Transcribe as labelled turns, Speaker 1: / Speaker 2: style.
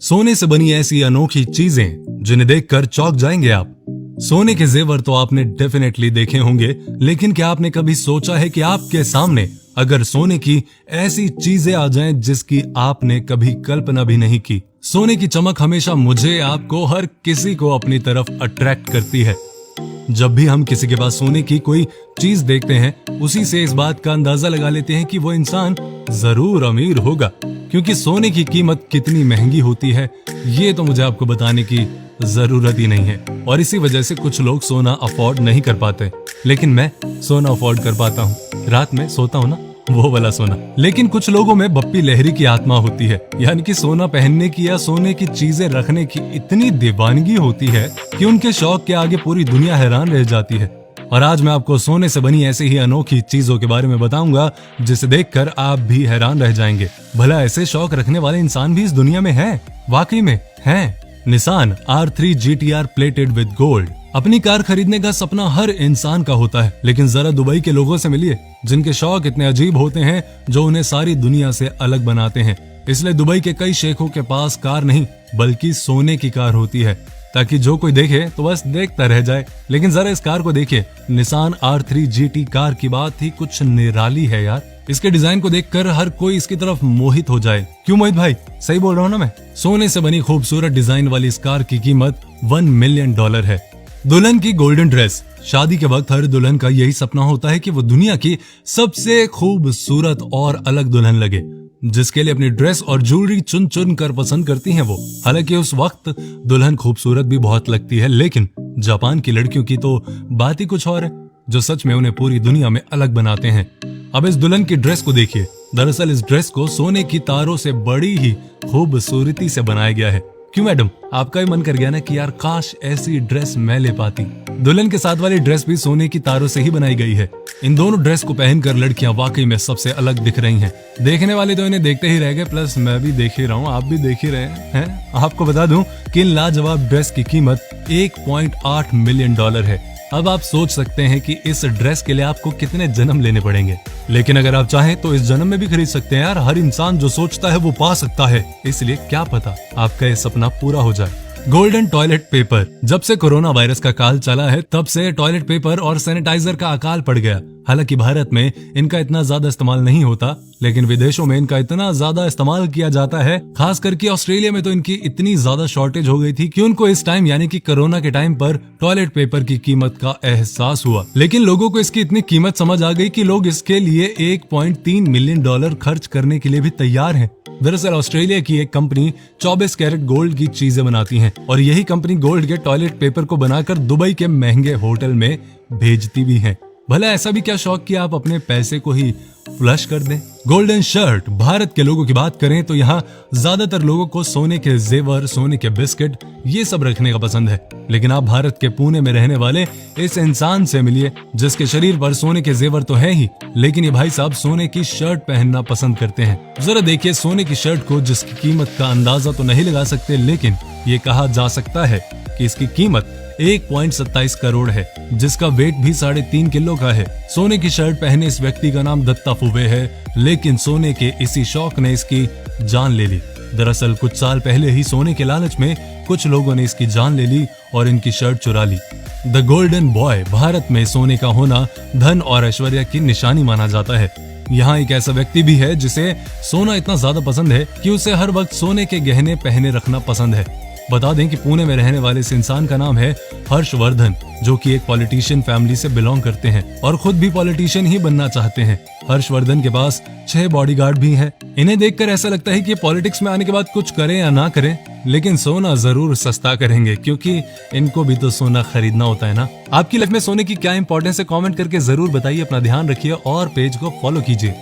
Speaker 1: सोने से बनी ऐसी अनोखी चीजें जिन्हें देखकर चौंक जाएंगे आप। सोने के जेवर तो आपने डेफिनेटली देखे होंगे, लेकिन क्या आपने कभी सोचा है कि आपके सामने अगर सोने की ऐसी चीजें आ जाएं जिसकी आपने कभी कल्पना भी नहीं की। सोने की चमक हमेशा मुझे, आपको, हर किसी को अपनी तरफ अट्रैक्ट करती है। जब भी हम किसी के पास सोने की कोई चीज देखते हैं, उसी से इस बात का अंदाजा लगा लेते हैं कि वो इंसान जरूर अमीर होगा, क्योंकि सोने की कीमत कितनी महंगी होती है ये तो मुझे आपको बताने की जरूरत ही नहीं है। और इसी वजह से कुछ लोग सोना अफोर्ड नहीं कर पाते, लेकिन मैं सोना अफोर्ड कर पाता हूँ। रात में सोता हूँ ना, वो वाला सोना। लेकिन कुछ लोगों में बप्पी लहरी की आत्मा होती है, यानी कि सोना पहनने की या सोने की चीजें रखने की इतनी दीवानगी होती है कि उनके शौक के आगे पूरी दुनिया हैरान रह जाती है। और आज मैं आपको सोने से बनी ऐसी ही अनोखी चीजों के बारे में बताऊंगा जिसे देखकर आप भी हैरान रह जाएंगे। भला ऐसे शौक रखने वाले इंसान भी इस दुनिया में हैं? वाकई में हैं। Nissan R3 GTR plated with gold. अपनी कार खरीदने का सपना हर इंसान का होता है, लेकिन जरा दुबई के लोगों से मिलिए जिनके शौक इतने अजीब होते हैं जो उन्हें सारी दुनिया से अलग बनाते हैं। इसलिए दुबई के कई शेखों के पास कार नहीं बल्कि सोने की कार होती है, ताकि जो कोई देखे तो बस देखता रह जाए। लेकिन जरा इस कार को देखिए, निसान R3 GT कार की बात ही कुछ निराली है यार। इसके डिजाइन को देखकर हर कोई इसकी तरफ मोहित हो जाए। क्यों मोहित भाई, सही बोल रहा हूँ ना मैं? सोने से बनी खूबसूरत डिजाइन वाली इस कार की कीमत $1 मिलियन है। दुल्हन की गोल्डन ड्रेस। शादी के वक्त हर दुल्हन का यही सपना होता है कि वो दुनिया की सबसे खूबसूरत और अलग दुल्हन लगे, जिसके लिए अपनी ड्रेस और ज्वेलरी चुन चुन कर पसंद करती हैं वो। हालांकि उस वक्त दुल्हन खूबसूरत भी बहुत लगती है, लेकिन जापान की लड़कियों की तो बात ही कुछ और है, जो सच में उन्हें पूरी दुनिया में अलग बनाते हैं। अब इस दुल्हन की ड्रेस को देखिए। दरअसल इस ड्रेस को सोने की तारों से बड़ी ही खूबसूरती से बनाया गया है। क्यों मैडम, आपका भी मन कर गया ना कि यार काश ऐसी ड्रेस मैं ले पाती? दुल्हन के साथ वाली ड्रेस भी सोने की तारों से ही बनाई गई है। इन दोनों ड्रेस को पहनकर लड़कियां वाकई में सबसे अलग दिख रही हैं। देखने वाले तो इन्हें देखते ही रह गए, प्लस मैं भी देख ही रहा हूँ, आप भी देख ही रहे हैं। आपको बता दूं कि इन लाजवाब ड्रेस की कीमत $1.8 मिलियन है। अब आप सोच सकते हैं कि इस ड्रेस के लिए आपको कितने जन्म लेने पड़ेंगे, लेकिन अगर आप चाहें तो इस जन्म में भी खरीद सकते हैं यार। हर इंसान जो सोचता है वो पा सकता है, इसलिए क्या पता आपका ये सपना पूरा हो जाए। Golden toilet paper. जब से कोरोना वायरस का काल चला है तब से टॉयलेट पेपर और सैनिटाइजर का अकाल पड़ गया। हालांकि भारत में इनका इतना ज्यादा इस्तेमाल नहीं होता, लेकिन विदेशों में इनका इतना ज्यादा इस्तेमाल किया जाता है। खास करके ऑस्ट्रेलिया में तो इनकी इतनी ज्यादा शॉर्टेज हो गई थी कि उनको इस टाइम यानी कि कोरोना के टाइम पर टॉयलेट पेपर की कीमत का एहसास हुआ। लेकिन लोगों को इसकी इतनी कीमत समझ आ गई कि लोग इसके लिए $1.3 मिलियन खर्च करने के लिए भी तैयार हैं। दरअसल ऑस्ट्रेलिया की एक कंपनी 24 कैरेट गोल्ड की चीजें बनाती है, और यही कंपनी गोल्ड के टॉयलेट पेपर को बनाकर दुबई के महंगे होटल में भेजती भी है। भला ऐसा भी क्या शौक कि आप अपने पैसे को ही फ्लश कर दें? Golden shirt. भारत के लोगों की बात करें तो यहाँ ज्यादातर लोगों को सोने के जेवर, सोने के बिस्किट, ये सब रखने का पसंद है। लेकिन आप भारत के पुणे में रहने वाले इस इंसान से मिलिए जिसके शरीर पर सोने के जेवर तो है ही, लेकिन ये भाई साहब सोने की शर्ट पहनना पसंद करते हैं। जरा देखिए सोने की शर्ट को, जिसकी कीमत का अंदाजा तो नहीं लगा सकते, लेकिन ये कहा जा सकता है कि इसकी कीमत 1.27 करोड़ है, जिसका वेट भी 3.5 किलो का है। सोने की शर्ट पहने इस व्यक्ति का नाम दत्ता फुवे है, लेकिन सोने के इसी शौक ने इसकी जान ले ली। दरअसल कुछ साल पहले ही सोने के लालच में कुछ लोगों ने इसकी जान ले ली और इनकी शर्ट चुरा ली। The golden boy. भारत में सोने का होना धन और ऐश्वर्य की निशानी माना जाता है। यहाँ एक ऐसा व्यक्ति भी है जिसे सोना इतना ज्यादा पसंद है कि उसे हर वक्त सोने के गहने पहने रखना पसंद है। बता दें कि पुणे में रहने वाले इस इंसान का नाम है हर्षवर्धन, जो कि एक पॉलिटिशियन फैमिली से बिलोंग करते हैं और खुद भी पॉलिटिशियन ही बनना चाहते हैं। हर्षवर्धन के पास 6 बॉडीगार्ड भी हैं। इन्हें देखकर ऐसा लगता है कि पॉलिटिक्स में आने के बाद कुछ करें या ना करें, लेकिन सोना जरूर सस्ता करेंगे, क्योंकि इनको भी तो सोना खरीदना होता है ना। आपकी लाइफ में सोने की क्या इंपॉर्टेंस है, कमेंट करके जरूर बताइए। अपना ध्यान रखिए और पेज को फॉलो कीजिए।